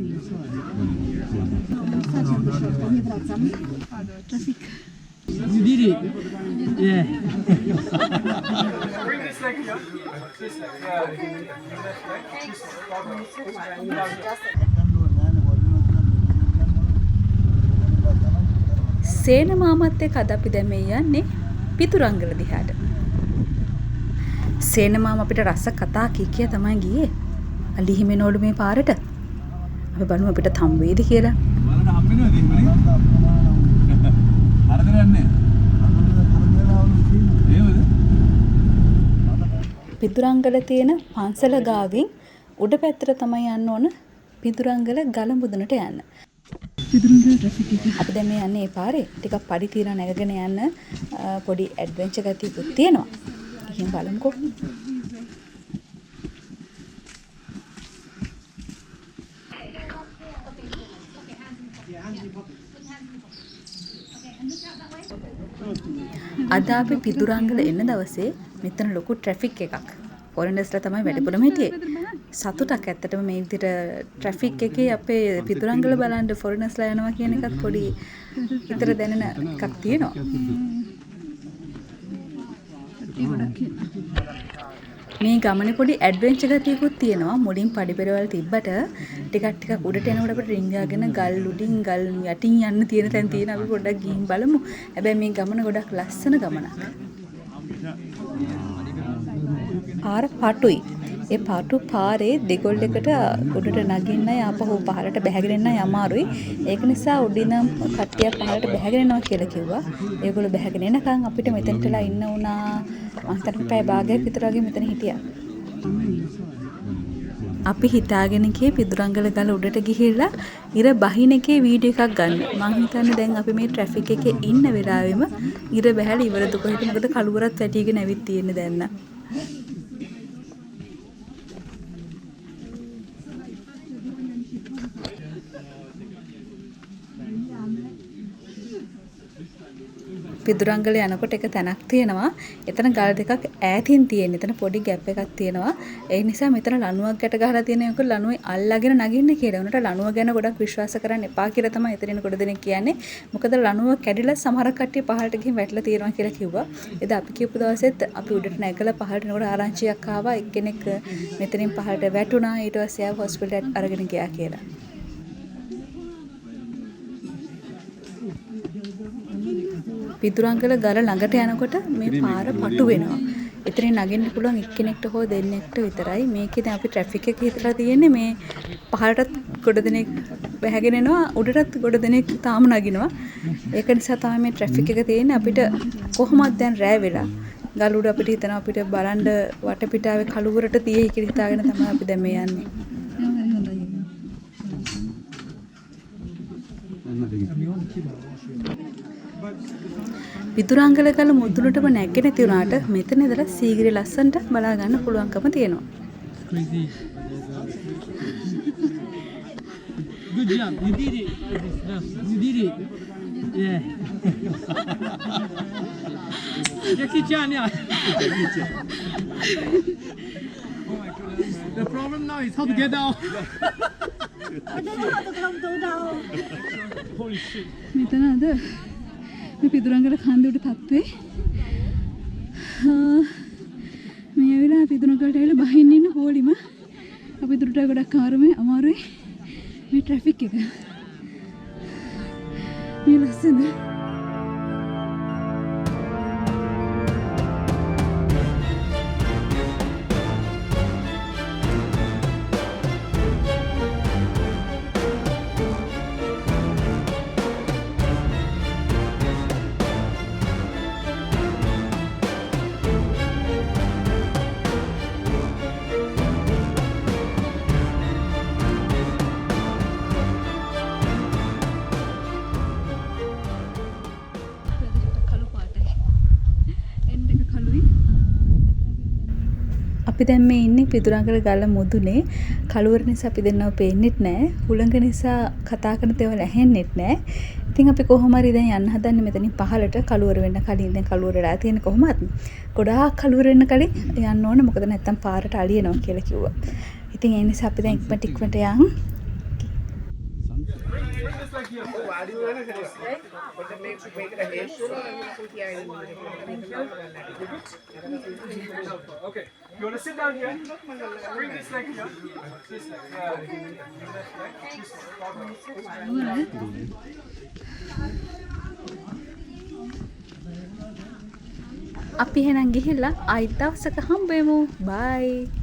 You did it. Yeah. සේන මාමත් එක්ක අද අපි දැන් මේ යන්නේ පිතුරංගල දිහාට. සේන මාම අපිට රස කතා කිය තමයි ගියේ. අලිහිමෙනෝඩු මේ පාරට. අපි බලමු අපිට හම් වේද කියලා. බලන්න හම්බෙනවද ඉන්නේ? හරිද යන්නේ? ඒවද? පිතුරංගල තියෙන පන්සල ගාවින් උඩ පැත්තට තමයි යන්න ඕන පිතුරංගල ගල මුදුනට යන්න. පිතුරංගල ට්‍රැෆික් එක. අපි දැන් මේ යන්නේ මේ පාරේ. ටිකක් පඩි තියලා නැගගෙන යන්න පොඩි ඇඩ්වෙන්චර් ගතියකුත් තියෙනවා. ගිහින් බලමුකෝ. අද අපි පිතුරංගල එන දවසේ මෙතන ලොකු ට්‍රැෆික් එකක්. ෆොරෙනර්ස්ලා තමයි වැඩිපුරම හිටියේ. සතුටක් ඇත්තටම මේ විදිහට ට්‍රැෆික් එකේ අපේ පිතුරංගල බලන්න ෆොරෙනර්ස්ලා යනවා කියන එකත් පොඩි හිතට දැනෙන එකක් තියෙනවා. මේ ගමනේ පොඩි ඇඩ්වෙන්චර් ගතියකුත් තියෙනවා. මුලින් පඩි පෙරවල් තිබ්බට ටිකක් උඩට එනකොට අපිට රිංගාගෙන ගල් උඩින් ගල් යටින් යන්න තියෙන තැන් තියෙන අපි පොඩ්ඩක් ගිහින් බලමු. හැබැයි මේ ගමන ගොඩක් ලස්සන ගමනක්. පාර පටුයි. ඒ පටු පාරේ දෙගොල්ල එකට උඩට නගින්නයි ආපහු පහළට බැහැගෙන යන්නයි අමාරුයි. ඒක නිසා උඩින් කට්ටියක් පහළට බැහැගෙන යනවා කියලා කිව්වා. ඒගොල්ලෝ බැහැගෙන එනකන් අපිට මෙතනටලා ඉන්න උනා. මම හිතන්නේ පැය භාගයක් විතර වගේ මෙතන හිටියා. අපි හිතාගෙන ගියේ පිතුරංගල ගල උඩට ගිහිල්ලා ඉර බහින එකේ වීඩියෝ එකක් ගන්න. මම හිතන්නේ දැන් අපි මේ ට්‍රැෆික් එකේ ඉන්න වෙලාවෙම ඉර බහැලා ඉවරද කොහෙද මොකද කළුවරත් වැටිගෙන ඇවිත් තියෙන්නේ දැන් නම්. පිදුරංගල යනකොට එක තැනක් තියෙනවා. එතන ගල් දෙකක් ඈතින් තියෙන. එතන පොඩි ගැප් එකක් තියෙනවා. ඒ නිසා මෙතන ලණුවක් ගැට ගහලා තියෙන එක ලණුවේ අල්ලගෙන නගින්න කියලා. උනට ලණුව ගැන ගොඩක් විශ්වාස කරන්න එපා කියලා තමයි එතනින් කොට දෙනෙක් කියන්නේ. මොකද ලණුව කැඩිලා සමහර කට්ටිය පහළට ගිහින් වැටලා තියෙනවා කියලා කිව්වා. එදා අපි කියපු දවසෙත් අපි උඩට නැගලා පහළට යනකොට ආරංචියක් ආවා. එක්කෙනෙක් මෙතනින් පහළට වැටුණා. ඊට පස්සේ ආව හොස්පිටල් අරගෙන ගියා කියලා. පිතුරංගල ගල ළඟට යනකොට මේ පාර පටු වෙනවා. එතනින් නගින්න පුළුවන් එක්කෙනෙක්ට හෝ දෙන්නෙක්ට විතරයි. මේකේ දැන් අපි ට්‍රැෆික් එක හිතලා තියෙන්නේ මේ පහළටත් ගොඩ දෙනෙක් බැහැගෙන එනවා උඩටත් ගොඩ දෙනෙක් තාම නගිනවා. ඒක නිසා තමයි මේ ට්‍රැෆික් එක තියෙන්නේ. අපිට කොහොමද දැන් රෑ වෙලා ගල උඩ අපිට හිතනවා අපිට බලන්න වටපිටාවේ කළුවරට තියෙයි කියලා හිතාගෙන තමයි අපි දැන් මේ යන්නේ. පිතුරංගල ගල මුදුනටම නැගගෙන තියුණාට මෙතන ඉඳලා සීගිරි ලස්සනට බලා ගන්න පුළුවන්කම තියෙනවා. Good job. You did it. You did it. Yeah. Jackie Chan, yeah. The problem now is how to get down. I don't know how to come down. Holy shit. මෙතන අද මේ පිදුරංගල කන්ද උඩ තත්ත්වේ මේ ඇවිල්ලා පිදුරංගලට ඇවිල්ලා බහින්න ඉන්න පොලිම අපි දුරට ගොඩක් අමාරුයි මේ ට්‍රැෆික් එක මේ ලස්සන අපි දැන් මේ ඉන්නේ පිදුරංගල ගල මුදුනේ. කළුවර නිසා අපි දෙන්නව පේන්නෙත් නැහැ. හුළඟ නිසා කතා කරන දේවල් ඇහෙන්නෙත් නැහැ. ඉතින් අපි කොහොම හරි දැන් යන්න හදන්නේ මෙතනින් පහළට කළුවර වෙන්න කලින්. දැන් කළුවර වෙලා තියෙන්නේ කොහොමද? ගොඩාක් කළුවර වෙන්න කලින් යන්න ඕනේ. මොකද නැත්තම් පාරට අලියනවා කියලා කිව්වා. ඉතින් ඒ නිසා අපි දැන් ඉක්මනට යන්. Okay. You want to sit down here? Bring this leg here. This leg. Yeah. This leg. අපි එහෙනම් ගිහිල්ලා ආයිත් දවසක හම්බෙමු. බයි.